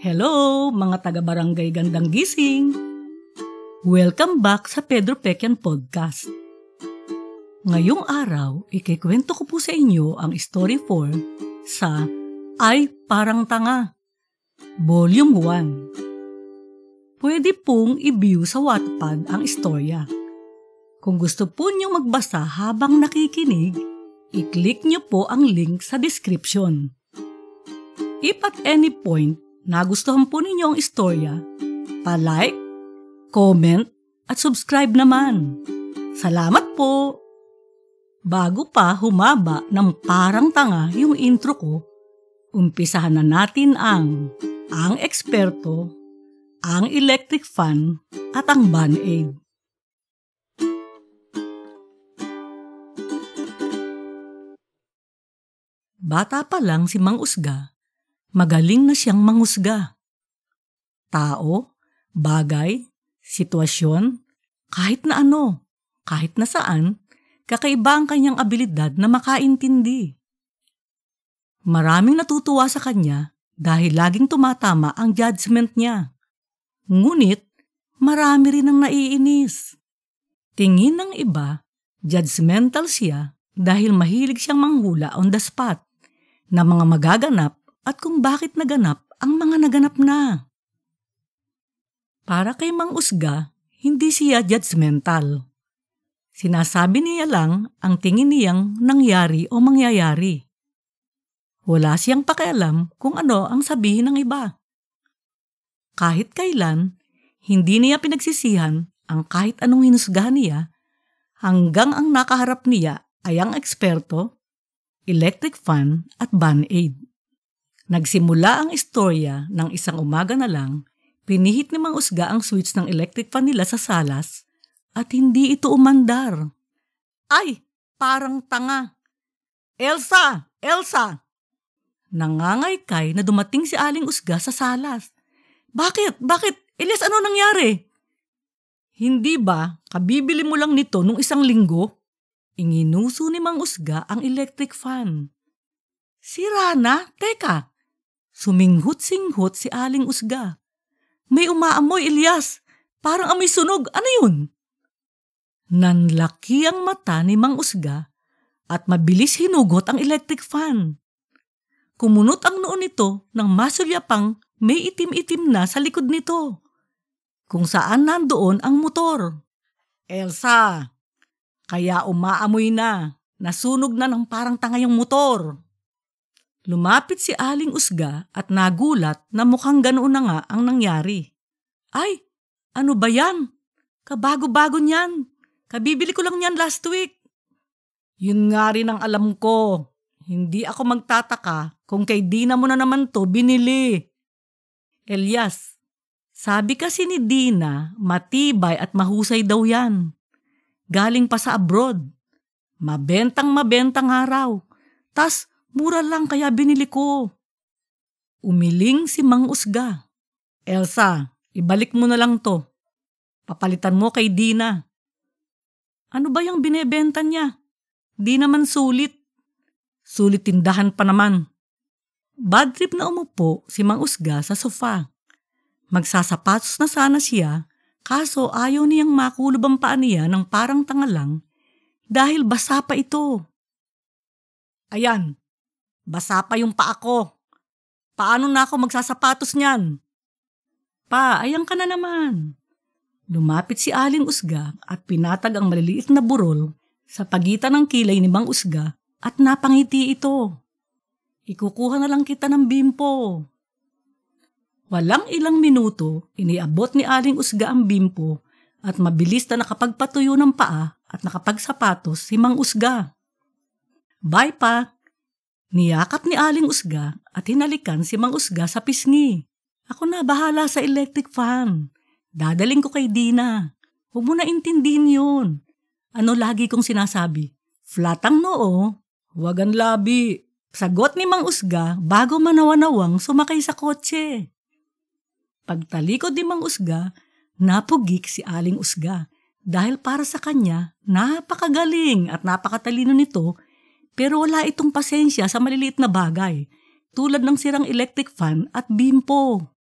Hello, mga taga-barangay Gandang Gising! Welcome back sa Pedro Pecyan Podcast. Ngayong araw, ikikwento ko po sa inyo ang story 4 sa Ay Parang Tanga, Volume 1. Pwede pong i-view sa Wattpad ang istorya. Kung gusto po niyong magbasa habang nakikinig, i-click niyo po ang link sa description. If at any point nagustuhan po ninyo ang istorya, pa-like, comment, at subscribe naman. Salamat po! Bago pa humaba ng parang tanga yung intro ko, umpisahan na natin ang eksperto, ang electric fan, at ang Band-Aid. Bata pa lang si Mang Usga, magaling na siyang mangusga. Tao, bagay, sitwasyon, kahit na ano, kahit na saan, kakaiba ang kanyang abilidad na makaintindi. Maraming natutuwa sa kanya dahil laging tumatama ang judgment niya. Ngunit, marami rin ang naiinis. Tingin ng iba, judgmental siya dahil mahilig siyang manghula on the spot na mga magaganap at kung bakit naganap ang mga naganap na. Para kay Mang Usga, hindi siya judgmental. Sinasabi niya lang ang tingin niyang nangyari o mangyayari. Wala siyang pakialam kung ano ang sabihin ng iba. Kahit kailan, hindi niya pinagsisihan ang kahit anong hinusgahan niya hanggang ang nakaharap niya ay ang eksperto, electric fan at Band-Aid. Nagsimula ang istorya ng isang umaga na lang, pinihit ni Mang Usga ang switch ng electric fan nila sa salas at hindi ito umandar. Ay, parang tanga! Elsa! Elsa! Nangangaykay na dumating si Aling Usga sa salas. Bakit? Bakit? Elias, ano nangyari? Hindi ba, kabibili mo lang nito nung isang linggo? Inginuso ni Mang Usga ang electric fan. Sira na? Teka! Suminghot-singhot si Aling Usga. May umaamoy, Elias. Parang amoy sunog. Ano yun? Nanlaki ang mata ni Mang Usga at mabilis hinugot ang electric fan. Kumunot ang noo nito nang masulyapang may itim-itim na sa likod nito, kung saan nandoon ang motor. Elsa, kaya umaamoy na. Nasunog na ng parang tanga yung motor. Lumapit si Aling Usga at nagulat na mukhang ganoon na nga ang nangyari. Ay, ano ba yan? Kabago-bago niyan. Kabibili ko lang niyan last week. Yun nga rin ang alam ko. Hindi ako magtataka kung kay Dina mo na naman to binili. Elias, sabi kasi ni Dina, matibay at mahusay daw yan. Galing pa sa abroad. Mabentang araw. Tas, mura lang kaya binili ko. Umiling si Mang Usga. Elsa, ibalik mo na lang to. Papalitan mo kay Dina. Ano ba yung binebenta niya? Di naman sulit. Sulit tindahan pa naman. Bad trip na umupo si Mang Usga sa sofa. Magsasapatos na sana siya, kaso ayaw niyang makulob ang paa niya ng parang tanga lang dahil basa pa ito. Ayan. Basa pa yung paa ko. Paano na ako magsasapatos niyan? Pa, ayan ka na naman. Lumapit si Aling Usga at pinatag ang maliliit na burol sa pagitan ng kilay ni Mang Usga at napangiti ito. Ikukuha na lang kita ng bimpo. Walang ilang minuto, iniabot ni Aling Usga ang bimpo at mabilis na nakapagpatuyo ng paa at nakapagsapatos si Mang Usga. Bye pa! Niyakap ni Aling Usga at hinalikan si Mang Usga sa pisngi. Ako na bahala sa electric fan. Dadaling ko kay Dina. Huwag mo na intindihin yun. Ano lagi kong sinasabi? Flat ang noo, huwag ang labi. Sagot ni Mang Usga bago manawanawang sumakay sa kotse. Pagtalikod ni Mang Usga, napugik si Aling Usga dahil para sa kanya napakagaling at napakatalino nito. Pero wala itong pasensya sa maliliit na bagay, tulad ng sirang electric fan at bimpo.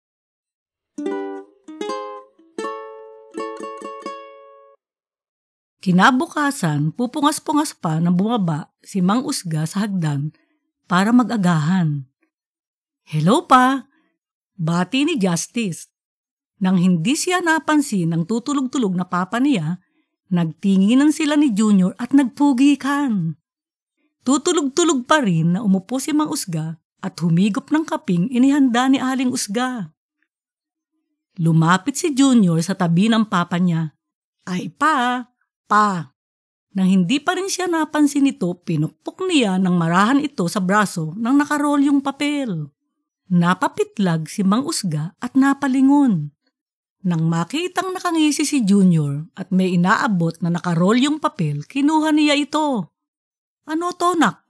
Kinabukasan, pupungas-pungas pa na bumaba si Mang Usga sa hagdan para mag-agahan. "Hello pa," bati ni Justice. Nang hindi siya napansin ng tutulog-tulog na papa niya, nagtinginan sila ni Junior at nagpugikan. Tutulog-tulog pa rin na umupo si Mang Usga at humigop ng kaping inihanda ni Aling Usga. Lumapit si Junior sa tabi ng papa niya. "Ay pa. Nang hindi pa rin siya napansin ito, pinukpok niya ng marahan ito sa braso nang nakarol yung papel. Napapitlag si Mang Usga at napalingon. Nang makitang nakangisi si Junior at may inaabot na nakarol yung papel, kinuha niya ito. "Ano to, nak?"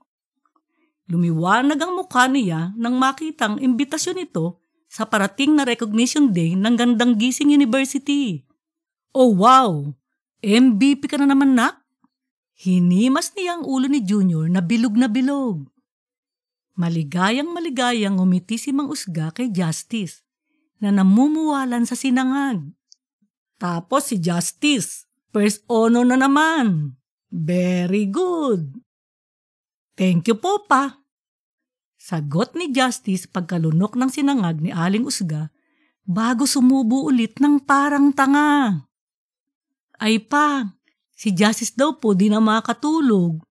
Lumiwanag ang mukha niya nang makitang imbitasyon ito sa parating na recognition day ng Gandang Gising University. "Oh wow! MVP ka na naman, nak?" Hinimas niya ang ulo ni Junior na bilog na bilog. Maligayang umiti si Mang Usga kay Justice na namumuwalan sa sinangag. Tapos si Justice, first honor na naman. "Very good." "Thank you po, pa." Sagot ni Justice pagkalunok ng sinangag ni Aling Usga bago sumubo ulit ng parang tanga. "Ay pa, si Justice daw po di na makatulog.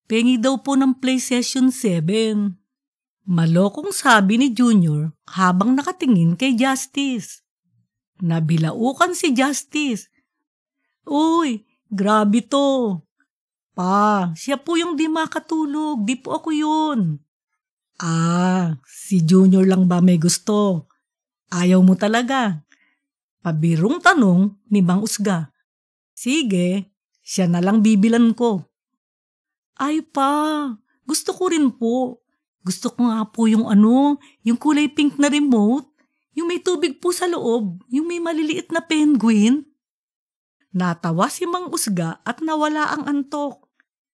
Pengi daw po ng play session 7. Malokong sabi ni Junior habang nakatingin kay Justice. Nabilaukan si Justice. "Uy, grabe to. Pa, siya po yung di makatulog, di po ako yun." Si Junior lang ba may gusto? Ayaw mo talaga?" Pabirong tanong ni Mang Usga. "Sige, siya na lang bibilan ko." "Ay pa, gusto ko rin po. Gusto ko nga po yung yung kulay pink na remote, yung may tubig po sa loob, yung may maliliit na penguin." Natawa si Mang Usga at nawala ang antok.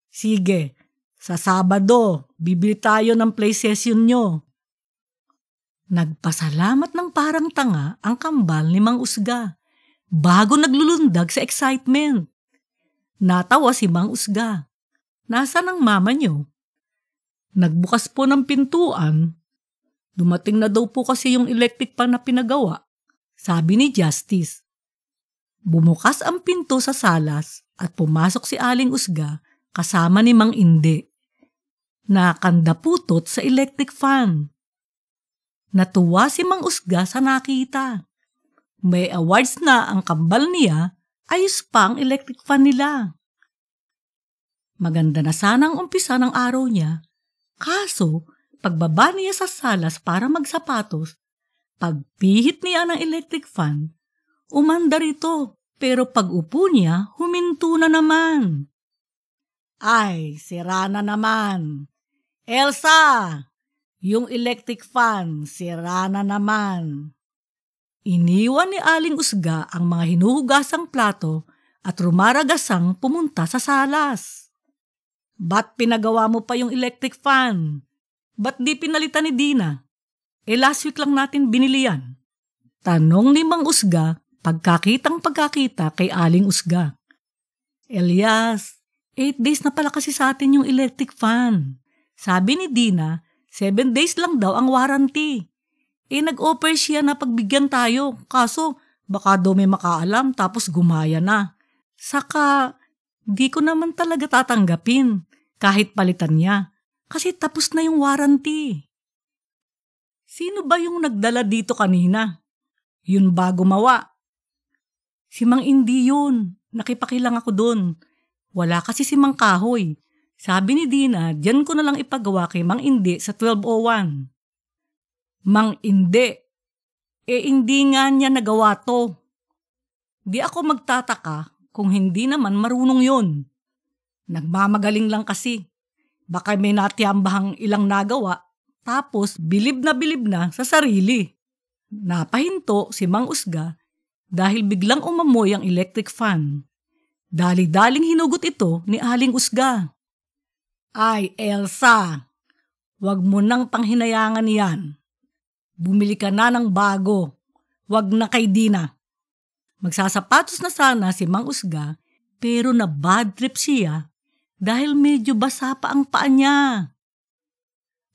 "Sige, sa Sabado, bibili tayo ng play session nyo." Nagpasalamat ng parang tanga ang kambal ni Mang Usga bago naglulundag sa excitement. Natawa si Mang Usga. "Nasaan ang mama nyo?" "Nagbukas po ng pintuan. Dumating na daw po kasi yung electric pan na pinagawa," sabi ni Justice. Bumukas ang pinto sa salas at pumasok si Aling Usga kasama ni Mang Inde. Nakandaputot sa electric fan. Natuwa si Mang Usga sa nakita. May awards na ang kambal niya, ayos pa ang electric fan nila. Maganda na sana ang umpisa ng araw niya, kaso pagbaba niya sa salas para magsapatos, pagpihit niya ng electric fan, umandar ito, pero pag-upo niya, huminto na naman. "Ay, sira na naman. Elsa, yung electric fan, sira na naman." Iniwan ni Aling Usga ang mga hinuhugasang plato at rumaragasang pumunta sa salas. "Ba't pinagawa mo pa yung electric fan? Ba't di pinalitan ni Dina? Last week lang natin binili yan." Tanong ni Mang Usga pagkakita kay Aling Usga. "Elias, 8 days na pala kasi sa atin yung electric fan. Sabi ni Dina, 7 days lang daw ang warranty. Nag-offer siya na pagbigyan tayo, kaso baka daw may makaalam tapos gumaya na. Saka, di ko naman talaga tatanggapin kahit palitan niya, kasi tapos na yung warranty." "Sino ba yung nagdala dito kanina? Yun ba gumawa?" "Si Mang Indi yun. Nakipakilang ako doon. Wala kasi si Mang Kahoy. Sabi ni Dina, diyan ko na lang ipagawa kay Mang Indi sa 1201. "Mang Indi? Hindi nga niya nagawa to. Di ako magtataka kung hindi naman marunong yun. Nagmamagaling lang kasi. Baka may natiyambahang ilang nagawa, tapos bilib na sa sarili." Napahinto si Mang Usga dahil biglang umamoy ang electric fan. Dali-daling hinugot ito ni Aling Usga. "Ay, Elsa, wag mo nang panghinayangan yan. Bumili ka na ng bago. Wag na kay Dina." Magsasapatos na sana si Mang Usga Pero na bad trip siya dahil medyo basa pa ang paa niya.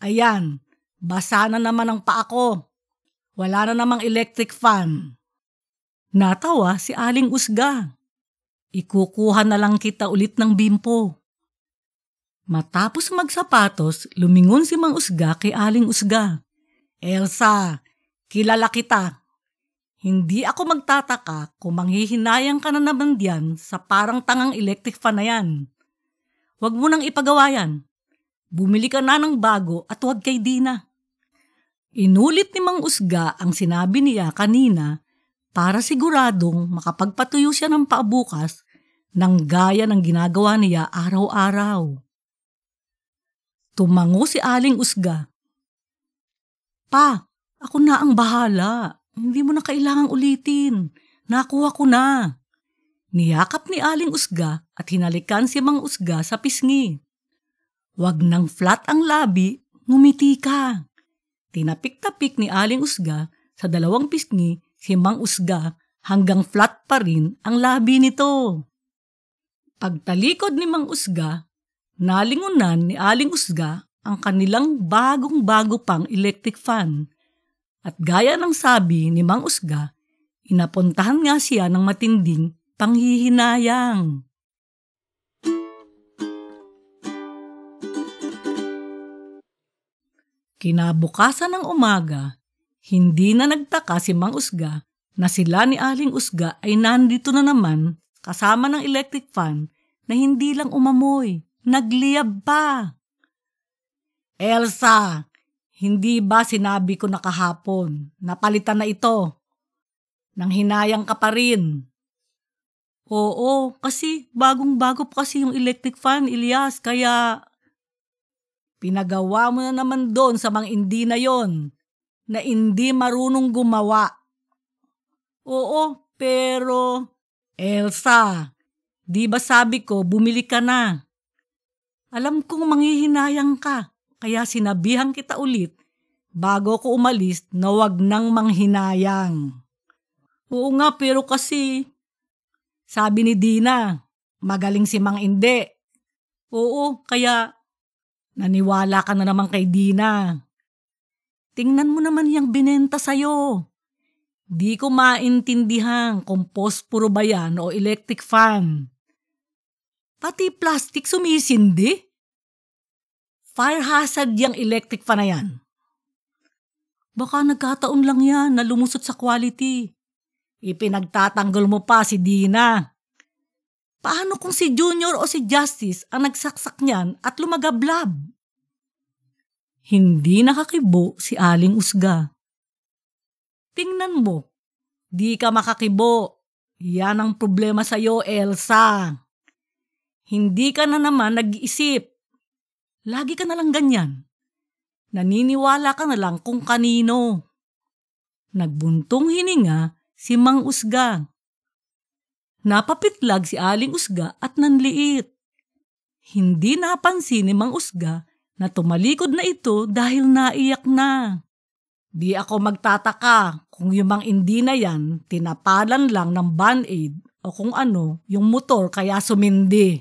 Ayan, basa na naman ang paa ko. Wala na namang electric fan. Natawa si Aling Usga. Ikukuha na lang kita ulit ng bimpo. Matapos magsapatos, lumingon si Mang Usga kay Aling Usga. Elsa, kilala kita. Hindi ako magtataka kung manghihinayang ka na naman diyan sa parang tangang electric fan na yan. Huwag mo nang ipagawa yan. Bumili ka na ng bago at huwag kay Dina. Inulit ni Mang Usga ang sinabi niya kanina para siguradong makapagpatuyo siya ng paabukas ng gaya ng ginagawa niya araw-araw. Tumango si Aling Usga. Pa, ako na ang bahala. Hindi mo na kailangang ulitin. Nakuha ko na. Niyakap ni Aling Usga at hinalikan si Mang Usga sa pisngi. Wag nang flat ang labi, ngumiti ka. Tinapik-tapik ni Aling Usga sa dalawang pisngi si Mang Usga hanggang flat pa rin ang labi nito. Pagtalikod ni Mang Usga, nalingunan ni Aling Usga ang kanilang bagong-bago pang electric fan. At gaya ng sabi ni Mang Usga, inapuntahan nga siya ng matinding panghihinayang. Kinabukasan ng umaga, hindi na nagtaka si Mang Usga na sila ni Aling Usga ay nandito na naman kasama ng electric fan na hindi lang umamoy, nagliyab pa. Elsa, hindi ba sinabi ko na kahapon, napalitan na ito? Nang hinayang ka pa rin. Oo, kasi bagong-bago pa kasi yung electric fan, Elias, kaya pinagawa mo na naman doon sa mga hindi na yon, na hindi marunong gumawa. Oo, pero Elsa, di ba sabi ko bumili ka na? Alam kong manghihinayang ka, kaya sinabihan kita ulit bago ko umalis na wag nang manghinayang. Oo nga, pero kasi sabi ni Dina, magaling si Mang Inde. Oo, kaya naniwala ka na naman kay Dina. Tingnan mo naman yung binenta sa'yo. Di ko maintindihan kung posporo ba yan o electric fan. Pati plastic sumisindi. Fire hazard yung electric fan na yan. Baka nagkataon lang yan na lumusot sa quality. Ipinagtatanggol mo pa si Dina. Paano kung si Junior o si Justice ang nagsaksak niyan at lumagablab? Hindi nakakibo si Aling Usga. Tingnan mo, di ka makakibo. Yan ang problema sa'yo, Elsa. Hindi ka na naman nag-iisip. Lagi ka na lang ganyan. Naniniwala ka na lang kung kanino. Nagbuntong hininga si Mang Usga. Napapitlag si Aling Usga at nanliit. Hindi napansin ni Mang Usga na tumalikod na ito dahil naiyak na. Di ako magtataka kung yung Mang Indi na yan tinapalan lang ng band-aid o kung ano yung motor kaya sumindi.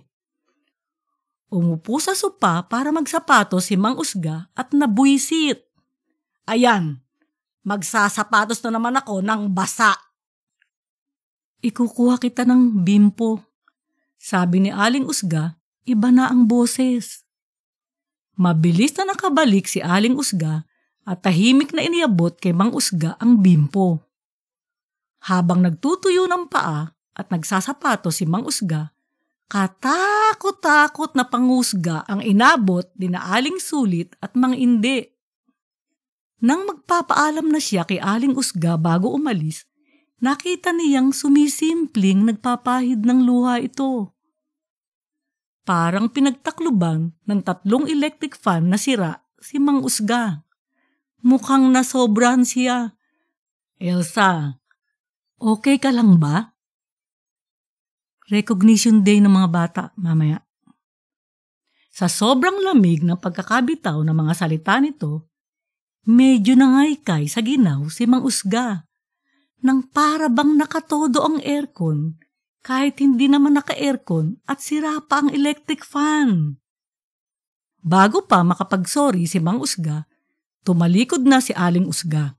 Umupo sa sopa para magsapatos si Mang Usga at nabuisit. Ayan, magsasapatos na naman ako ng basa. Ikukuha kita ng bimpo. Sabi ni Aling Usga, iba na ang boses. Mabilis na nakabalik si Aling Usga at tahimik na iniabot kay Mang Usga ang bimpo. Habang nagtutuyo ng paa at nagsasapatos si Mang Usga, katakot-takot na pangusga ang inabot ni na Aling Sulit at Mang Inde. Nang magpapaalam na siya kay Aling Usga bago umalis, nakita niyang sumisimpleng nagpapahid ng luha ito. Parang pinagtakluban ng 3 electric fan na sira si Mang Usga. Mukhang nasobrahan siya. Elsa, okay ka lang ba? Recognition day ng mga bata mamaya. Sa sobrang lamig ng pagkakabitaw ng mga salita nito, medyo nangaykay sa ginaw si Mang Usga. Nang para bang nakatodo ang aircon, kahit hindi naman naka-aircon at sira pa ang electric fan. Bago pa makapag-sorry si Mang Usga, tumalikod na si Aling Usga.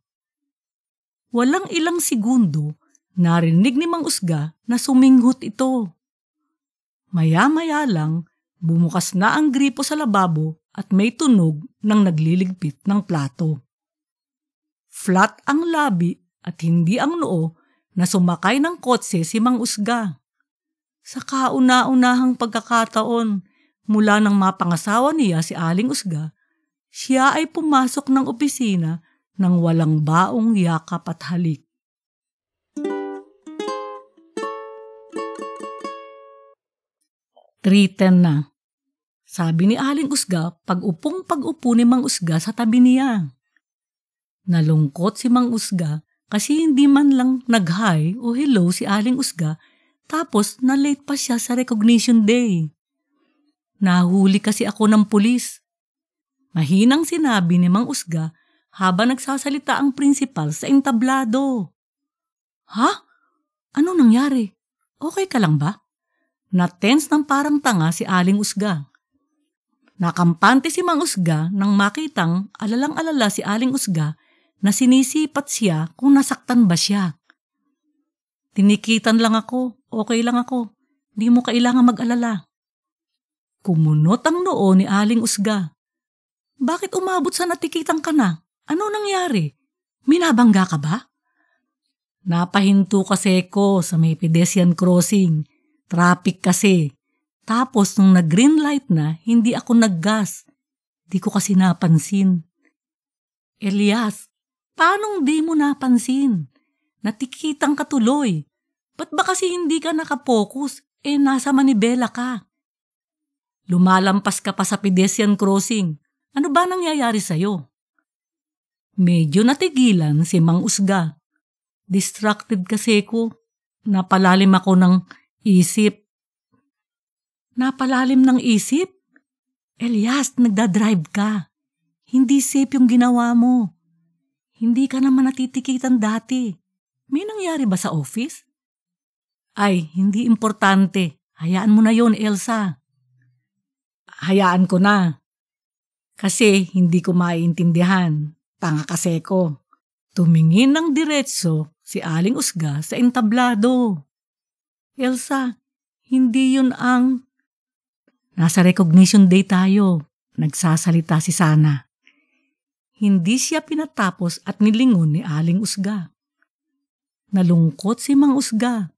Walang ilang segundo, narinig ni Mang Usga na suminghot ito. Maya-maya lang, bumukas na ang gripo sa lababo at may tunog ng nagliligpit ng plato. Flat ang labi at hindi ang noo na sumakay ng kotse si Mang Usga. Sa kauna-unahang pagkakataon, mula nang mapangasawa niya si Aling Usga, siya ay pumasok ng opisina nang walang baong yakap at halik. "3:10 na," sabi ni Aling Usga pag-upo ni Mang Usga sa tabi niya. Nalungkot si Mang Usga kasi hindi man lang nag-hi o hello si Aling Usga, tapos na-late pa siya sa recognition day. "Nahuli kasi ako ng pulis," mahinang sinabi ni Mang Usga habang nagsasalita ang prinsipal sa entablado. "Ha? Ano nangyari? Okay ka lang ba?" Na-tense ng parang tanga si Aling Usga. Nakampante si Mang Usga nang makitang alalang-alala si Aling Usga na sinisipat siya kung nasaktan ba siya. "Tinikitan lang ako, okay lang ako, di mo kailangan mag-alala." Kumunot ang noo ni Aling Usga. "Bakit umabot sa natikitan ka na? Ano nangyari? Minabangga ka ba?" "Napahinto kasi ko sa may pedestrian crossing. Traffic kasi. Tapos nung nag-green light na, hindi ako naggas. Di ko kasi napansin." "Elias, paanong di mo napansin? Natikitan ka tuloy. Ba't ba kasi hindi ka nakapokus? Nasa manibela ka. Lumalampas ka pa sa pedestrian crossing. Ano ba nangyayari sa'yo?" Medyo natigilan si Mang Usga. "Distracted kasi ko. Napalalim ako ng isip." "Napalalim ng isip? Elias, nagdadrive ka. Hindi safe yung ginawa mo. Hindi ka naman natitikitan dati. May nangyari ba sa office?" "Ay, hindi importante. Hayaan mo na yon, Elsa." "Hayaan ko na. Kasi hindi ko maiintindihan. Tanga kasi ko." Tumingin ng diretso si Aling Usga sa entablado. "Elsa, hindi yun ang..." "Nasa recognition day tayo," nagsasalita si Sana. Hindi siya pinatapos at nilingon ni Aling Usga. Nalungkot si Mang Usga.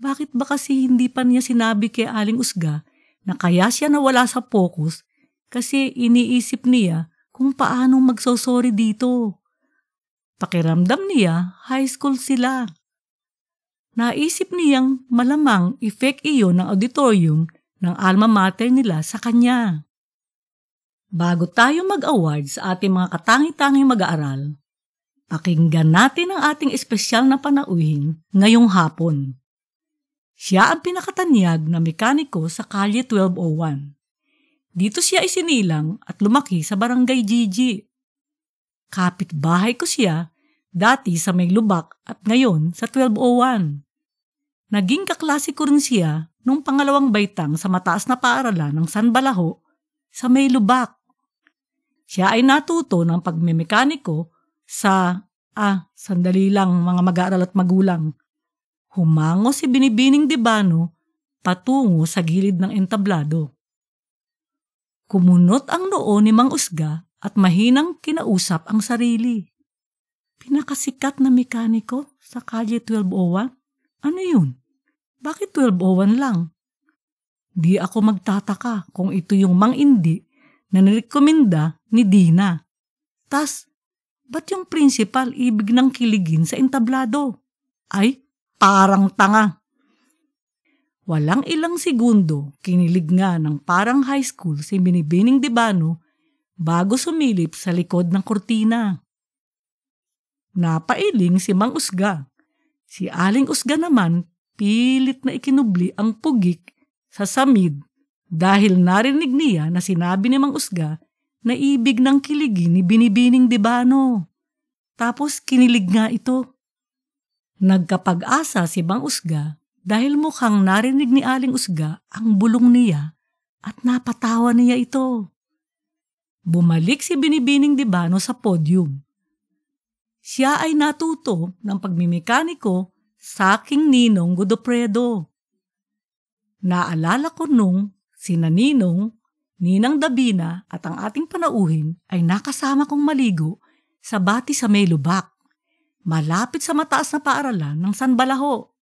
Bakit ba kasi hindi pa niya sinabi kay Aling Usga na kaya siya nawala sa focus kasi iniisip niya kung paano magsosorry dito. Pakiramdam niya, high school sila. Naisip niyang malamang effect iyon ng auditorium ng alma mater nila sa kanya. Bago tayo mag-award sa ating mga katangi-tanging mag-aaral, pakinggan natin ang ating espesyal na panauhin ngayong hapon. Siya ang pinakatanyag na mekaniko sa Kalye 1201. Dito siya isinilang at lumaki sa Barangay Gigi. Kapitbahay ko siya dati sa May Lubak at ngayon sa 1201. Naging kaklase ko rin siya nung pangalawang baitang sa mataas na paaralan ng San Balaho sa May Lubak. Siya ay natuto ng pagmemekaniko sa, sandali lang mga mag-aaral at magulang. Humango si Binibining Dibano patungo sa gilid ng entablado. Kumunot ang noo ni Mang Usga at mahinang kinausap ang sarili. Pinakasikat na mekaniko sa Kalye 1201? Ano yun? Bakit 1201 lang? Di ako magtataka kung ito yung Mang Indi na nirekomenda ni Dina. Tas, ba't yung principal ibig ng kiligin sa entablado? Ay, parang tanga. Walang ilang segundo, kinilig nga ng parang high school si Binibining Dibano bago sumilip sa likod ng kurtina. Napailing si Mang Usga. Si Aling Usga naman pilit na ikinubli ang pugik sa samid dahil narinig niya na sinabi ni Mang Usga na ibig ng kiligin ni Binibining Dibano. Tapos kinilig nga ito. Nagkapag-asa si Mang Usga dahil mukhang narinig ni Aling Usga ang bulong niya at napatawa niya ito. Bumalik si Binibining Dibano sa podium. Siya ay natuto ng pagmimekaniko sa aking ninong Godofredo. Naalala ko nung sina Ninong, Ninang Davina at ang ating panauhin ay nakasama kong maligo sa bati sa may lubak, malapit sa mataas na paaralan ng San Balaho.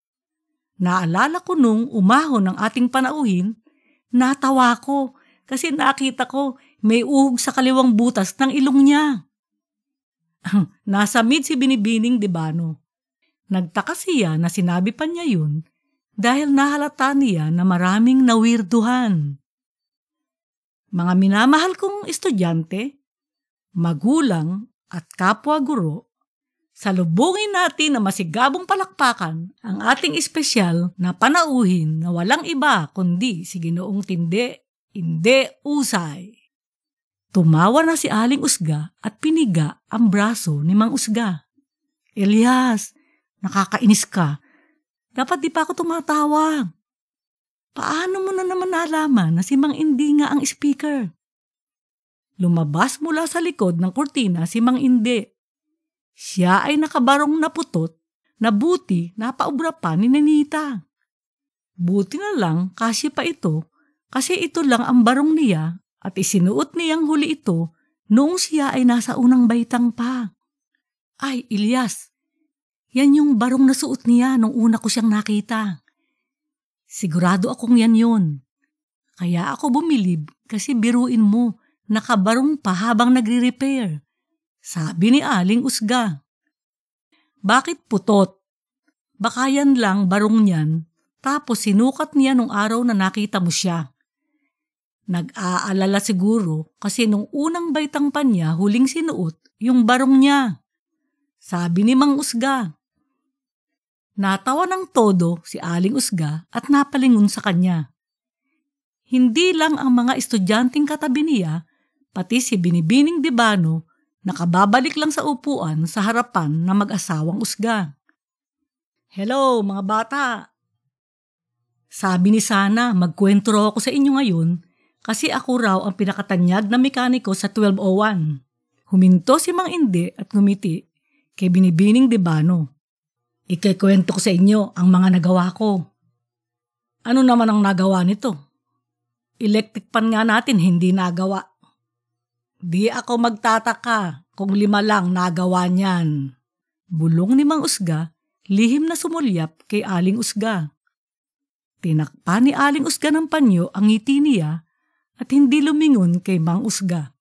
Naalala ko nung umahon ng ating panauhin, natawa ko kasi nakita ko may uhog sa kaliwang butas ng ilong niya. Nasa mid si Binibining Dibano. Nagtaka siya na sinabi pa niya yun dahil nahalata niya na maraming nawirduhan. Mga minamahal kong estudyante, magulang at kapwa guro, salubungin natin na masigabong palakpakan ang ating espesyal na panauhin na walang iba kundi si Ginoong Tindi, Indi Usay. Tumawa na si Aling Usga at piniga ang braso ni Mang Usga. Elias, nakakainis ka. Dapat di pa ako tumatawa. Paano mo na naman nalaman na si Mang Indi nga ang speaker? Lumabas mula sa likod ng kurtina si Mang Indi. Siya ay nakabarong na putot na buti napaubra pa ni Nenita. Buti na lang kasi pa ito kasi ito lang ang barong niya at isinuot niyang huli ito noong siya ay nasa unang baitang pa. Ay, Elias, yan yung barong na suot niya nung una ko siyang nakita. Sigurado akong yan yun. Kaya ako bumilib kasi biruin mo, nakabarong pa habang nagre-repair. Sabi ni Aling Usga. Bakit putot? Baka yan lang barong niyan, tapos sinukat niya nung araw na nakita mo siya. Nag-aalala siguro kasi nung unang baitang pa niya huling sinuot yung barong niya. Sabi ni Mang Usga. Natawa ng todo si Aling Usga at napalingon sa kanya. Hindi lang ang mga estudyanteng katabi niya, pati si Binibining Dibano, nakababalik lang sa upuan sa harapan ng mag-asawang Usga. Hello mga bata! Sabi ni Sana, magkwento raw ako sa inyo ngayon kasi ako raw ang pinakatanyag na mekaniko sa 1201. Huminto si Mang Indi at ngumiti kay Binibining Dibano. Ikikwento ko sa inyo ang mga nagawa ko. Ano naman ang nagawa nito? Electric pan nga natin hindi nagawa. Di ako magtataka kung 5 lang nagawa niyan. Bulong ni Mang Usga, lihim na sumulyap kay Aling Usga. Tinakpa ni Aling Usga ng panyo ang ngiti niya at hindi lumingon kay Mang Usga.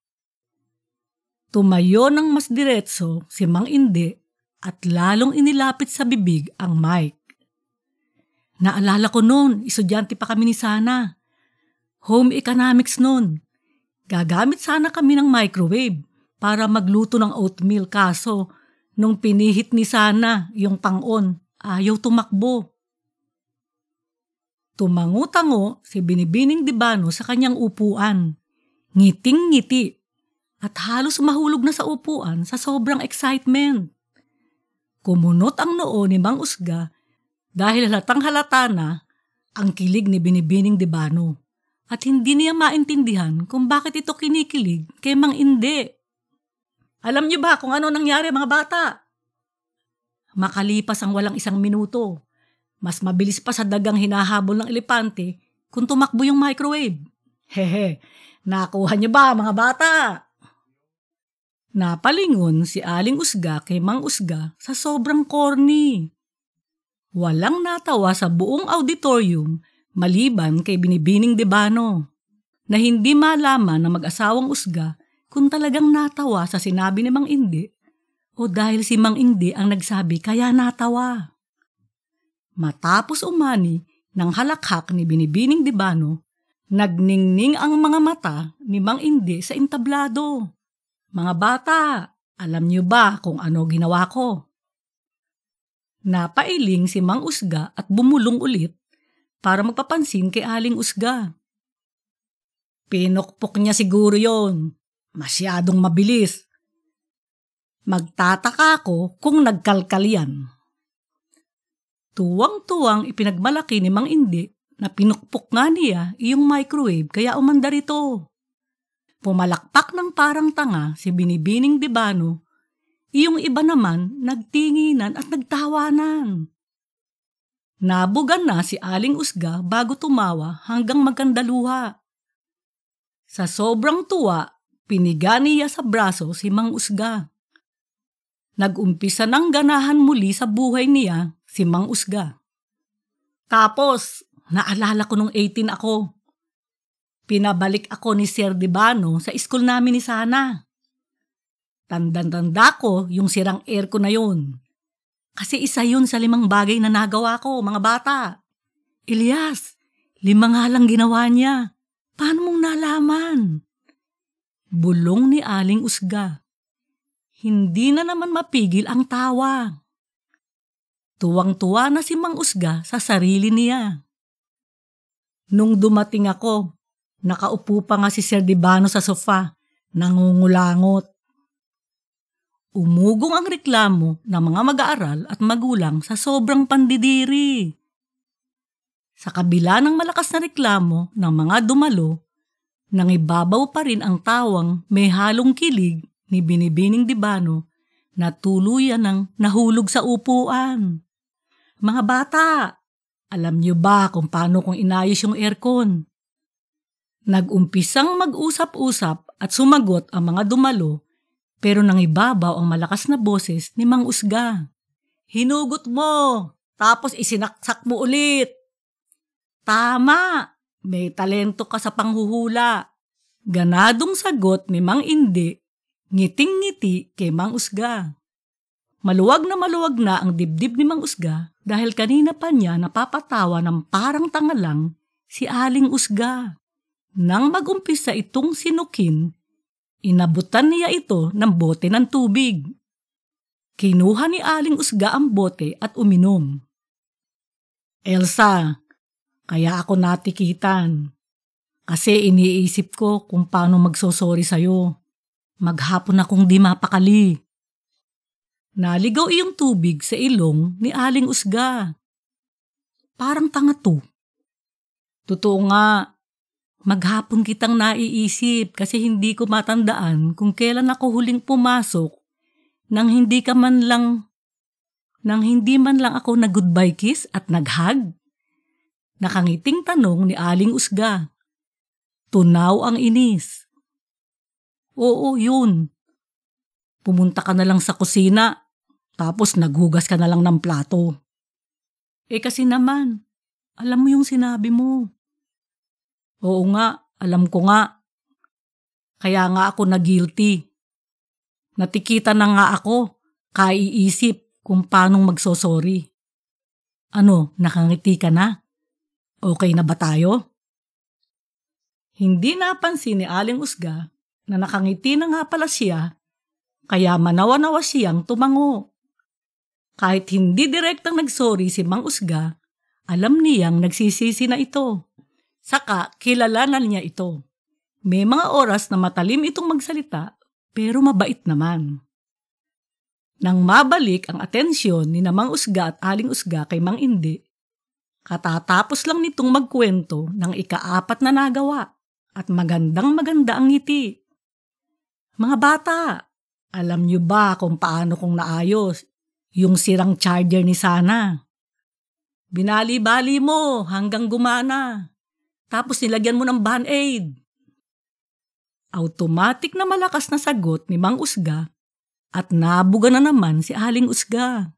Tumayo ng mas diretso si Mang Indi at lalong inilapit sa bibig ang mic. Naalala ko noon, estudyante pa kami ni Sana. Home economics noon. Gagamit sana kami ng microwave para magluto ng oatmeal kaso nung pinihit ni Sana yung pang-on, ayaw tumakbo. Tumango-tango si Binibining Dibano sa kanyang upuan. Ngiting-ngiti at halos mahulog na sa upuan sa sobrang excitement. Kumunot ang noo ni Mang Usga dahil halatang halata na ang kilig ni Binibining Dibano at hindi niya maintindihan kung bakit ito kinikilig kay Mang Indi. Alam niyo ba kung ano nangyari mga bata? Makalipas ang walang 1 minuto. Mas mabilis pa sa dagang hinahabol ng elepante kung tumakbo yung microwave. Hehe, nakuha niyo ba mga bata? Napalingon si Aling Usga kay Mang Usga sa sobrang corny. Walang natawa sa buong auditorium maliban kay Binibining Dibano na hindi malaman ng mag-asawang Usga kung talagang natawa sa sinabi ni Mang Indi o dahil si Mang Indi ang nagsabi kaya natawa. Matapos umani ng halakhak ni Binibining Dibano, nagningning ang mga mata ni Mang Indi sa entablado. Mga bata, alam niyo ba kung ano ginawa ko? Napailing si Mang Usga at bumulong ulit para magpapansin kay Aling Usga. Pinukpok niya siguro yon. Masyadong mabilis. Magtataka ako kung nagkalkal yan. Tuwang-tuwang ipinagmalaki ni Mang Indi na pinukpok nga niya iyong microwave kaya umandar ito. Pumalakpak ng parang tanga si Binibining Dibano, iyong iba naman nagtinginan at nagtawanan. Nabugan na si Aling Usga bago tumawa hanggang magkandaluha. Sa sobrang tuwa, piniga niya sa braso si Mang Usga. Nag-umpisa ng ganahan muli sa buhay niya si Mang Usga. Tapos, naalala ko nung 18 ako. Pinabalik ako ni Sir Dibano sa school namin ni Sana. Tandang-tanda ko yung sirang aircon na yun. Kasi isa yun sa 5 bagay na nagawa ko, mga bata. Elias, 5 nga lang ginawa niya. Paano mong nalaman? Bulong ni Aling Usga. Hindi na naman mapigil ang tawa. Tuwang-tuwa na si Mang Usga sa sarili niya. Nung dumating ako, nakaupo pa nga si Sir Dibano sa sofa, nangungulangot. Umugong ang reklamo ng mga mag-aaral at magulang sa sobrang pandidiri. Sa kabila ng malakas na reklamo ng mga dumalo, nangibabaw pa rin ang tawang may halong kilig ni Binibining Dibano na tuluyan ng nahulog sa upuan. Mga bata, alam niyo ba kung paano kong inayos yung aircon? Nag-umpisang mag-usap-usap at sumagot ang mga dumalo, pero nangibabaw ang malakas na boses ni Mang Usga. Hinugot mo, tapos isinaksak mo ulit. Tama, may talento ka sa panghuhula. Ganadong sagot ni Mang Indi, ngiting-ngiti kay Mang Usga. Maluwag na ang dibdib ni Mang Usga dahil kanina pa niya napapatawa ng parang tanga lang si Aling Usga. Nang mag-umpisa itong sinukin, inabutan niya ito ng bote ng tubig. Kinuha ni Aling Usga ang bote at uminom. Elsa, kaya ako natikitan. Kasi iniisip ko kung paano magsosorry sa'yo. Maghapon akong di mapakali. Naligaw iyong tubig sa ilong ni Aling Usga. Parang tanga to. Totoo nga, maghapon kitang naiisip kasi hindi ko matandaan kung kailan ako huling pumasok nang hindi man lang ako nag-goodbye kiss at nag-hug. Nakangiting tanong ni Aling Usga. Tunaw ang inis. Oo, yun. Pumunta ka na lang sa kusina, tapos naghugas ka na lang ng plato. Kasi naman, alam mo yung sinabi mo. Oo nga, alam ko nga. Kaya nga ako na-guilty. Natikita na nga ako, kaiisip kung paanong magsosorry. Ano, nakangiti ka na? Okay na ba tayo? Hindi napansin ni Aling Usga na nakangiti na nga pala siya, kaya manawa-nawa siyang tumango. Kahit hindi direktang nagsorry si Mang Usga, alam niyang nagsisisi na ito. Saka kilalanan niya ito. May mga oras na matalim itong magsalita, pero mabait naman. Nang mabalik ang atensyon ni Mang Usga at Aling Usga kay Mang Indi, katatapos lang nitong magkwento ng ika-4 na nagawa at magandang-maganda ang ngiti. Mga bata, alam niyo ba kung paano kong naayos yung sirang charger ni Sana? Binali-bali mo hanggang gumana. Tapos nilagyan mo ng Band-Aid. Automatic na malakas na sagot ni Mang Usga at nabuga na naman si Aling Usga.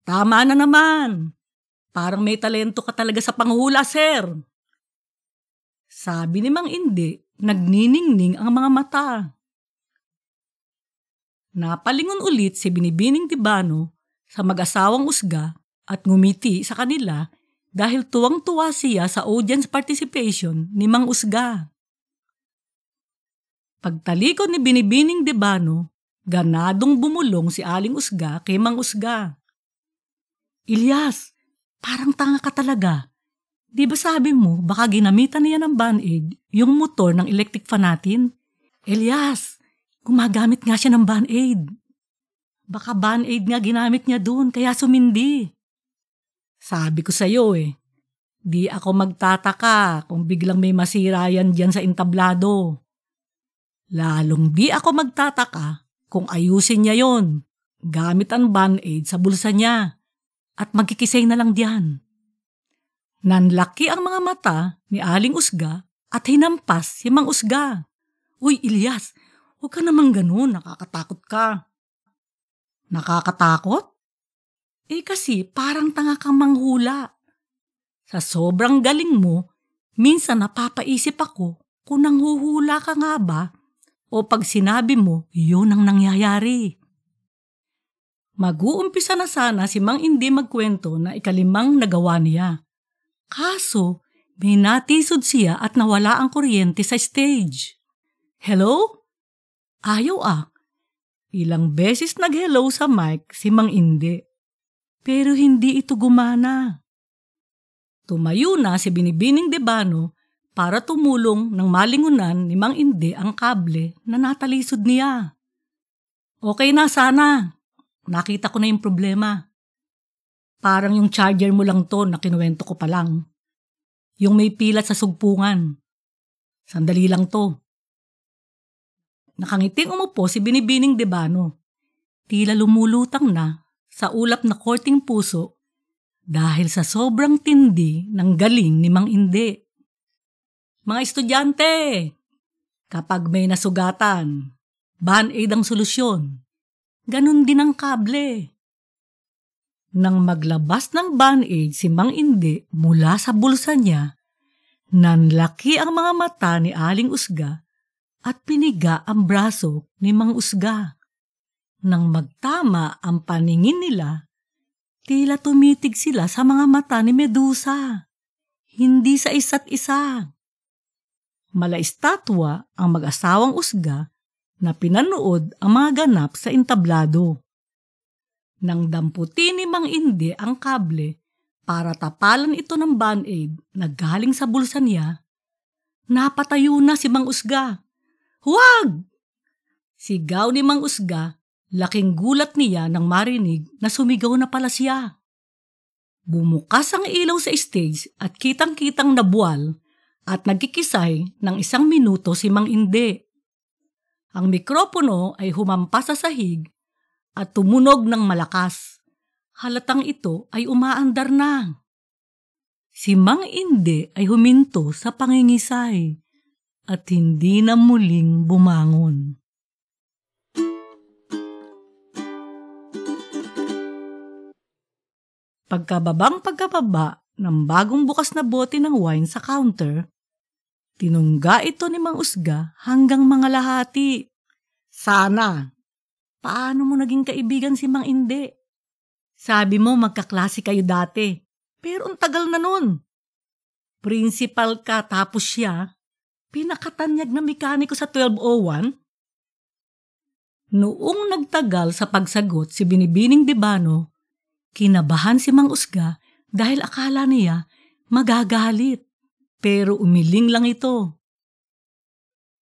Tama na naman. Parang may talento ka talaga sa panghula, sir. Sabi ni Mang Indi, nagniningning ang mga mata. Napalingon ulit si Binibining Dibano sa mag-asawang Usga at ngumiti sa kanila dahil tuwang-tuwa siya sa audience participation ni Mang Usga. Pagtalikod ni Binibining Dibano, ganadong bumulong si Aling Usga kay Mang Usga. Elias, parang tanga ka talaga. Di ba sabi mo baka ginamitan niya ng Band-Aid yung motor ng electric fan natin? Elias, gumagamit nga siya ng Band-Aid. Baka Band-Aid nga ginamit niya doon kaya sumindi. Sabi ko sa'yo di ako magtataka kung biglang may masira yan dyan sa entablado. Lalong di ako magtataka kung ayusin niya yon gamit ang band-aid sa bulsa niya at magkikisay na lang diyan. Nanlaki ang mga mata ni Aling Usga at hinampas si Mang Usga. Uy, Ilyas, huwag ka namang ganun, nakakatakot ka. Nakakatakot? Kasi parang tanga kang manghula. Sa sobrang galing mo, minsan napapaisip ako kung nanghuhula ka nga ba o pag sinabi mo, yun ang nangyayari. Mag-uumpisa na sana si Mang Indi magkwento na ikalimang nagawa niya. Kaso, may natisod siya at nawala ang kuryente sa stage. Hello? Ayaw Ilang beses nag-hello sa mic si Mang Indi. Pero hindi ito gumana. Tumayo na si Binibining Debano para tumulong ng malingunan ni Mang Indi ang kable na natalisod niya. Okay na sana. Nakita ko na yung problema. Parang yung charger mo lang to na kinuwento ko pa lang. Yung may pilat sa sugpungan. Sandali lang to. Nakangiting umupo si Binibining Debano. Tila lumulutang na sa ulap na korting puso dahil sa sobrang tindi ng galing ni Mang Indi. Mga estudyante, kapag may nasugatan, band-aid ang solusyon. Ganun din ang kable. Nang maglabas ng band-aid si Mang Indi mula sa bulsa niya, nanlaki ang mga mata ni Aling Usga at piniga ang braso ni Mang Usga. Nang magtama ang paningin nila, tila tumitig sila sa mga mata ni Medusa, hindi sa isa't isa. Malaistatwa ang mag-asawang Usga na pinanood ang mga ganap sa entablado. Nang damputi ni Mang Indi ang kable para tapalan ito ng band-aid na galing sa bulsa niya, napatayo na si Mang Usga. Huwag! Sigaw ni Mang Usga. Laking gulat niya nang marinig na sumigaw na pala siya. Bumukas ang ilaw sa stage at kitang-kitang nabuwal at nagkikisay ng 1 minuto si Mang Indi. Ang mikropono ay humampas sa sahig at tumunog ng malakas. Halatang ito ay umaandar na. Si Mang Indi ay huminto sa pangingisay at hindi na muling bumangon. Pagkababa ng bagong bukas na bote ng wine sa counter, tinungga ito ni Mang Usga hanggang mga lahati. Sana, paano mo naging kaibigan si Mang Indi? Sabi mo magkaklase kayo dati, pero ang tagal na nun. Principal ka tapos siya, pinakatanyag na mekaniko sa 1201? Noong nagtagal sa pagsagot si Binibining Debano, kinabahan si Mang Usga dahil akala niya magagalit, pero umiling lang ito.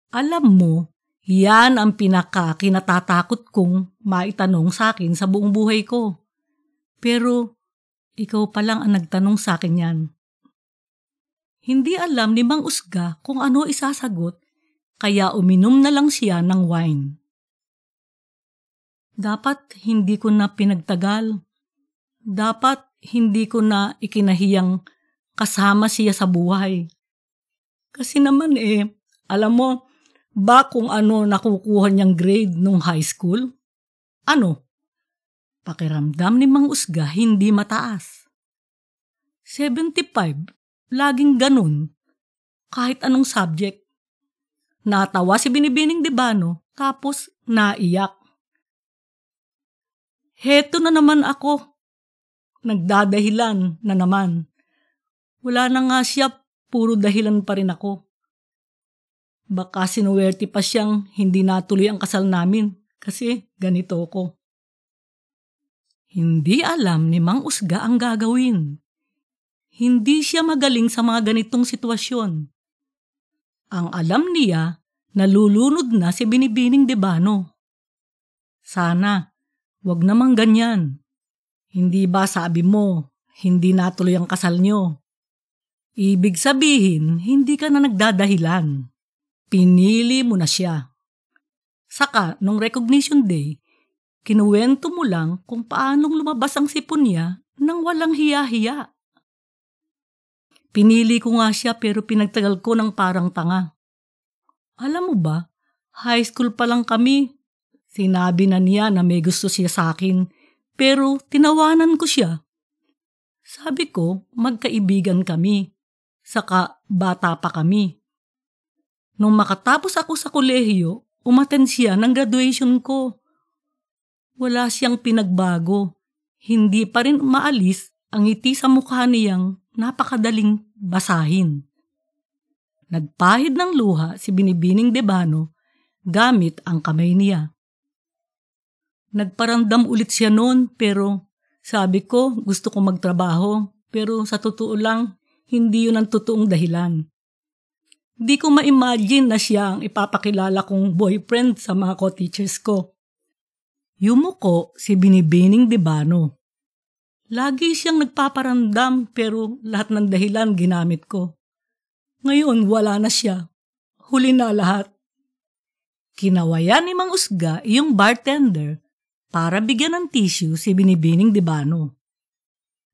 Alam mo, yan ang kinatatakot kong maitanong sa akin sa buong buhay ko. Pero ikaw pa lang ang nagtanong sa akin yan. Hindi alam ni Mang Usga kung ano isasagot, kaya uminom na lang siya ng wine. Dapat hindi ko na pinagtagal. Dapat hindi ko na ikinahiyang kasama siya sa buhay. Kasi naman alam mo ba kung ano nakukuha niyang grade nung high school? Ano? Pakiramdam ni Mang Usga hindi mataas. 75, laging ganun. Kahit anong subject. Natawa si Binibining Debano tapos naiyak. Heto na naman ako. Nagdadahilan na naman. Wala na nga siya, puro dahilan pa rin ako. Baka sinuwerte pa siyang hindi natuloy ang kasal namin kasi ganito ko. Hindi alam ni Mang Usga ang gagawin. Hindi siya magaling sa mga ganitong sitwasyon. Ang alam niya, nalulunod na si Binibining Debano. Sana, wag namang ganyan. Hindi ba sabi mo, hindi natuloy ang kasal nyo. Ibig sabihin, hindi ka na nagdadahilan. Pinili mo na siya. Saka, nung recognition day, kinuwento mo lang kung paanong lumabas ang sipon niya nang walang hiya-hiya. Pinili ko nga siya pero pinagtagal ko ng parang tanga. Alam mo ba, high school pa lang kami. Sinabi na niya na may gusto siya sa akin, pero tinawanan ko siya. Sabi ko, magkaibigan kami. Saka bata pa kami. Nung makatapos ako sa kolehiyo, umattend siya ng graduation ko. Wala siyang pinagbago. Hindi pa rin maalis ang ngiti sa mukha niyang napakadaling basahin. Nagpahid ng luha si Binibining Debano gamit ang kamay niya. Nagparamdam ulit siya noon pero sabi ko gusto kong magtrabaho pero sa totoo lang hindi yun ang totoong dahilan. Di ko ma-imagine na siya ang ipapakilala kong boyfriend sa mga co-teachers ko. Yumuko si Binibining Debano. Lagi siyang nagpaparamdam pero lahat ng dahilan ginamit ko. Ngayon wala na siya. Huli na lahat. Kinawayan ni Mang Usga yung bartender para bigyan ng tissue si Binibining Debano.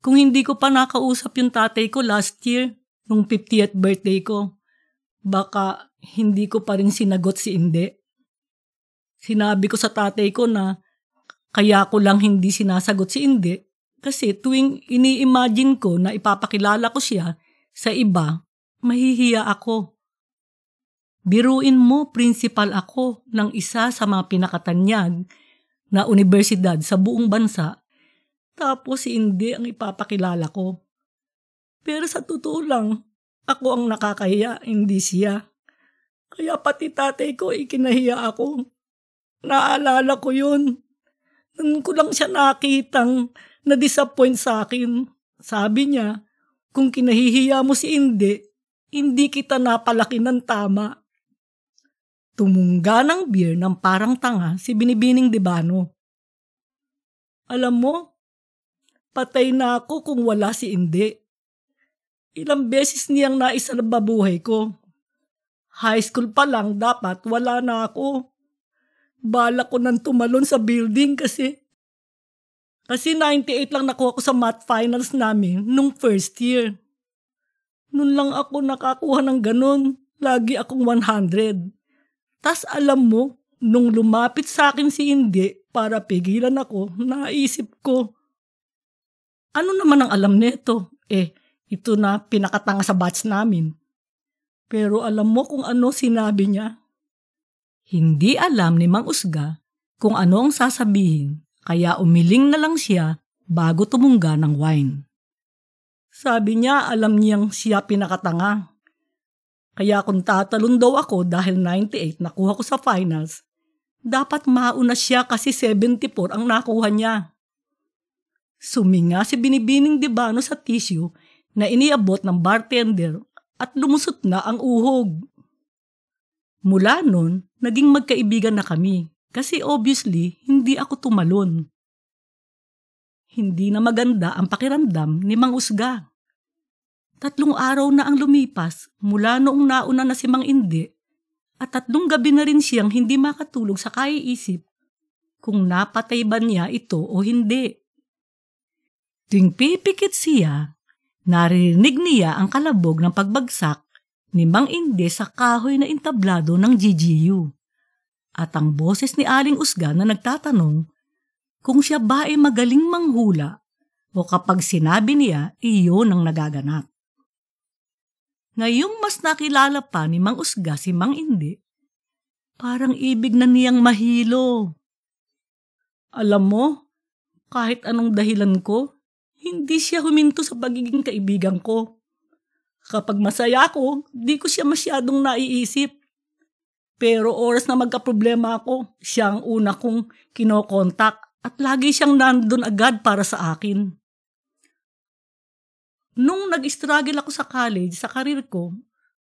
Kung hindi ko pa nakausap yung tatay ko last year, nung 50th birthday ko, baka hindi ko pa rin sinagot si Inde. Sinabi ko sa tatay ko na kaya ko lang hindi sinasagot si Inde kasi tuwing ini-imagine ko na ipapakilala ko siya sa iba, mahihiya ako. Biruin mo, principal ako ng isa sa mga pinakatanyag na universidad sa buong bansa. Tapos si Inde ang ipapakilala ko. Pero sa totoo lang, ako ang nakakahiya, hindi siya. Kaya pati tatay ko ikinahiya ako. Naalala ko yun. Nung ko lang siya nakitang na-disappoint sa akin. Sabi niya, kung kinahihiya mo si Inde, hindi kita napalaki ng tama. Tumungga ng beer ng parang tanga si Binibining Debano. Alam mo, patay na ako kung wala si Inde. Ilang beses niyang naisalbabuhay ko. High school pa lang dapat wala na ako. Bala ko nang tumalon sa building kasi 98 lang nakuha ko sa math finals namin nung first year. Nun lang ako nakakuha ng ganun. Lagi akong 100. Tas alam mo, nung lumapit sa akin si Inde para pigilan ako, naisip ko, ano naman ang alam nito? Ito na pinakatanga sa batch namin. Pero alam mo kung ano sinabi niya? Hindi alam ni Mang Usga kung ano ang sasabihin, kaya umiling na lang siya bago tumungga ng wine. Sabi niya alam niyang siya pinakatanga. Kaya kung tatalon daw ako dahil 98 nakuha ko sa finals, dapat mauna siya kasi 74 ang nakuha niya. Suminga si Binibining Debano sa tissue na iniabot ng bartender at lumusot na ang uhog. Mula nun, naging magkaibigan na kami kasi obviously hindi ako tumalon. Hindi na maganda ang pakiramdam ni Mang Usga. 3 araw na ang lumipas mula noong nauna na si Mang Inde at 3 gabi na rin siyang hindi makatulog sa kaiisip kung napatay ba niya ito o hindi. Tuwing pipikit siya, naririnig niya ang kalabog ng pagbagsak ni Mang Inde sa kahoy na entablado ng GGU at ang boses ni Aling Usga na nagtatanong kung siya ba ay magaling manghula o kapag sinabi niya iyon ang nagaganap. Ngayong mas nakilala pa ni Mang Usga si Mang Inde, parang ibig na niyang mahilo. Alam mo, kahit anong dahilan ko, hindi siya huminto sa pagiging kaibigan ko. Kapag masaya ako, di ko siya masyadong naiisip. Pero oras na magkaproblema ako, siya ang una kong kinokontak at lagi siyang nandun agad para sa akin. Nung nag-struggle ako sa college, sa karir ko,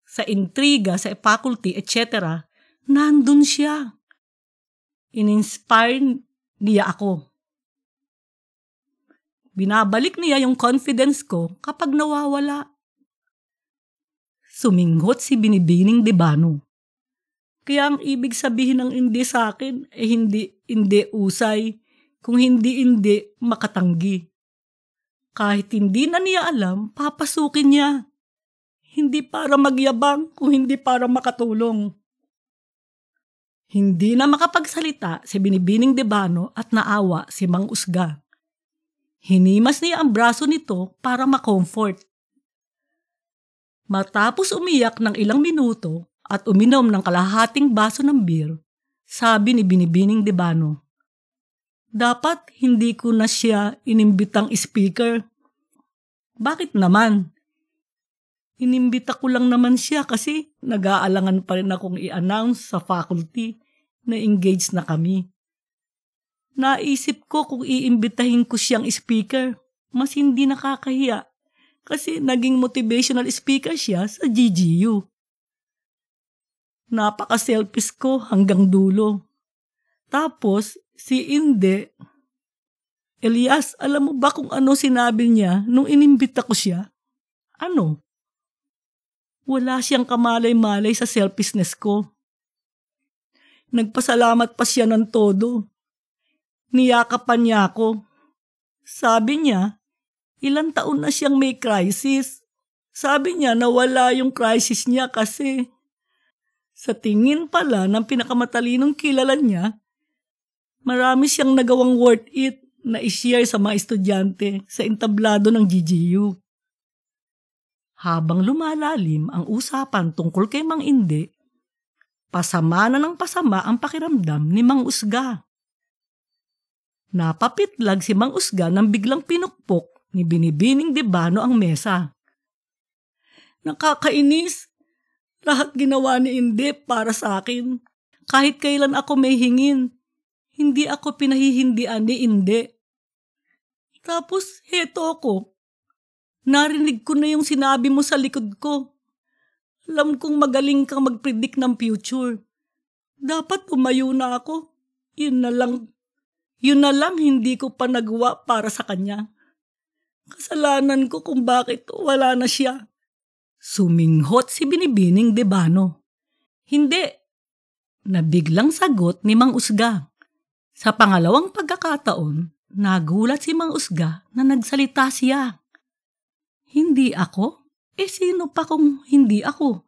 sa intriga, sa faculty, etc., nandun siya. In-inspire niya ako. Binabalik niya yung confidence ko kapag nawawala. Suminghot si Binibining Debano. Kaya ang ibig sabihin ng hindi sa akin hindi usay, kung hindi makatanggi. Kahit hindi na niya alam, papasukin niya. Hindi para magyabang, kung hindi para makatulong. Hindi na makapagsalita si Binibining Debano at naawa si Mang Usga. Hinimas niya ang braso nito para makomfort. Matapos umiyak ng ilang minuto at uminom ng kalahating baso ng beer, sabi ni Binibining Debano, dapat hindi ko na siya inimbitang speaker. Bakit naman? Inimbita ko lang naman siya kasi nag-aalangan pa rin akong i-announce sa faculty na engaged na kami. Naisip ko kung iimbitahin ko siyang speaker, mas hindi nakakahiya kasi naging motivational speaker siya sa GGU. Napaka-selfish ko hanggang dulo. Tapos, si Inde, Elias, alam mo ba kung ano sinabi niya nung inimbita ko siya? Ano? Wala siyang kamalay-malay sa selfishness ko. Nagpasalamat pa siya ng todo. Niyakapan niya ako. Sabi niya, ilang taon na siyang may crisis. Sabi niya nawala yung crisis niya kasi sa tingin pala ng pinakamatalinong kilala niya, marami siyang nagawang worth it na i-share sa mga estudyante sa entablado ng GGU. Habang lumalalim ang usapan tungkol kay Mang Inde, pasama na ng pasama ang pakiramdam ni Mang Usga. Napapitlag si Mang Usga nang biglang pinukpok ni Binibining Debano ang mesa. Nakakainis. Lahat ginawa ni Inde para sa akin. Kahit kailan ako may hingin, hindi ako pinahihindian ni Inde. Tapos heto ako. Narinig ko na yung sinabi mo sa likod ko. Alam kong magaling kang mag-predict ng future. Dapat tumayo na ako. Yun na lang hindi ko pa nagawa para sa kanya. Kasalanan ko kung bakit wala na siya. Suminghot si Binibining Debano. Hindi. Nabiglang sagot ni Mang Usga. Sa pangalawang pagkakataon, nagulat si Mang Usga na nagsalita siya. Hindi ako? Sino pa kung hindi ako?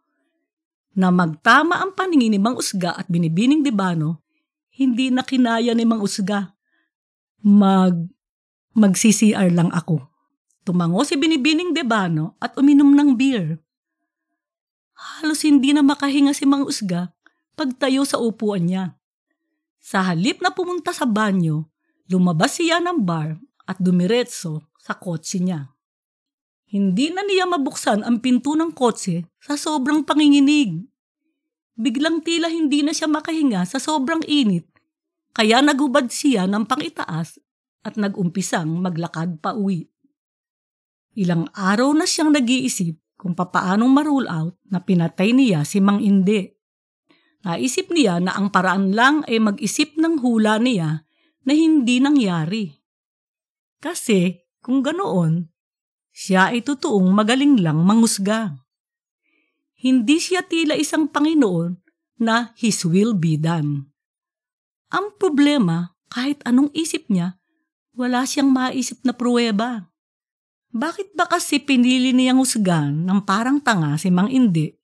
Na magtama ang paningin ni Mang Usga at Binibining Debano, hindi na kinaya ni Mang Usga. Mag-CCR lang ako. Tumango si Binibining Debano at uminom ng beer. Halos hindi na makahinga si Mang Usga pagtayo sa upuan niya. Sa halip na pumunta sa banyo, lumabas siya ng bar at dumiretso sa kotse niya. Hindi na niya mabuksan ang pinto ng kotse sa sobrang panginginig. Biglang tila hindi na siya makahinga sa sobrang init, kaya naghubad siya ng pangitaas at nag-umpisang maglakad pa uwi. Ilang araw na siyang nag-iisip kung papaanong ma-rule out na pinatay niya si Mang Inde. Naisip niya na ang paraan lang ay mag-isip ng hula niya na hindi nangyari. Kasi kung ganoon, siya ay totoong magaling lang mangusga. Hindi siya tila isang Panginoon na His will be done. Ang problema, kahit anong isip niya, wala siyang maisip na pruweba. Bakit ba kasi pinili niyang usgan ng parang tanga si Mang Inde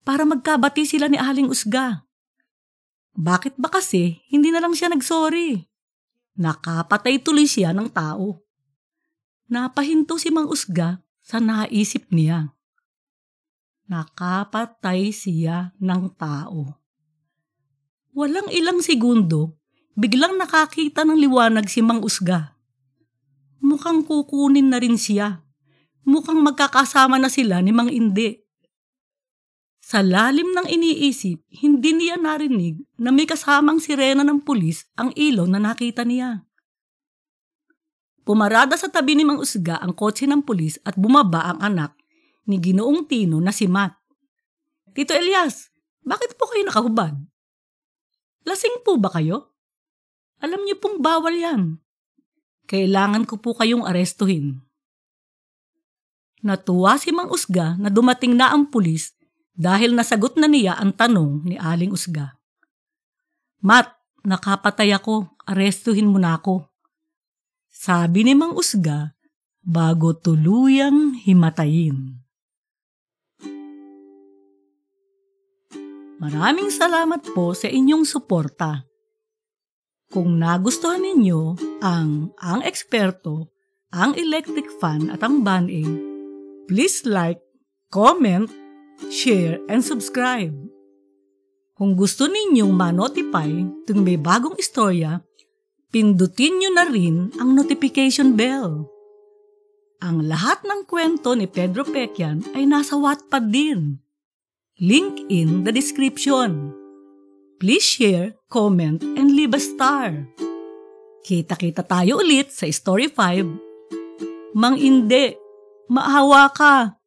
para magkabati sila ni Aling Usga? Bakit ba kasi hindi na lang siya nagsorry? Nakapatay tuloy siya ng tao. Napahinto si Mang Usga sa naisip niya. Nakapatay siya ng tao. Walang ilang segundo, biglang nakakita ng liwanag si Mang Usga. Mukhang kukunin na rin siya. Mukhang magkakasama na sila ni Mang Inde. Sa lalim ng iniisip, hindi niya narinig na may kasamang sirena ng pulis ang ilaw na nakita niya. Pumarada sa tabi ni Mang Usga ang kotse ng pulis at bumaba ang anak ni Ginoong Tino na si Matt. Tito Elias, bakit po kayo nakahubad? Lasing po ba kayo? Alam niyo pong bawal yan. Kailangan ko po kayong arestuhin. Natuwa si Mang Usga na dumating na ang pulis dahil nasagot na niya ang tanong ni Aling Usga. Mat, nakapatay ako. Arestuhin mo na ako. Sabi ni Mang Usga bago tuluyang himatayin. Maraming salamat po sa inyong suporta. Kung nagustuhan ninyo ang eksperto, ang electric fan at ang Band-Aid, please like, comment, share, and subscribe. Kung gusto ninyong ma-notify tuwing may bagong istorya, pindutin nyo na rin ang notification bell. Ang lahat ng kwento ni Pedro Pecchian ay nasa Wattpad din. Link in the description. Please share, comment, and leave a star. Kita-kita tayo ulit sa Story 5. Mang Inde, maawa ka.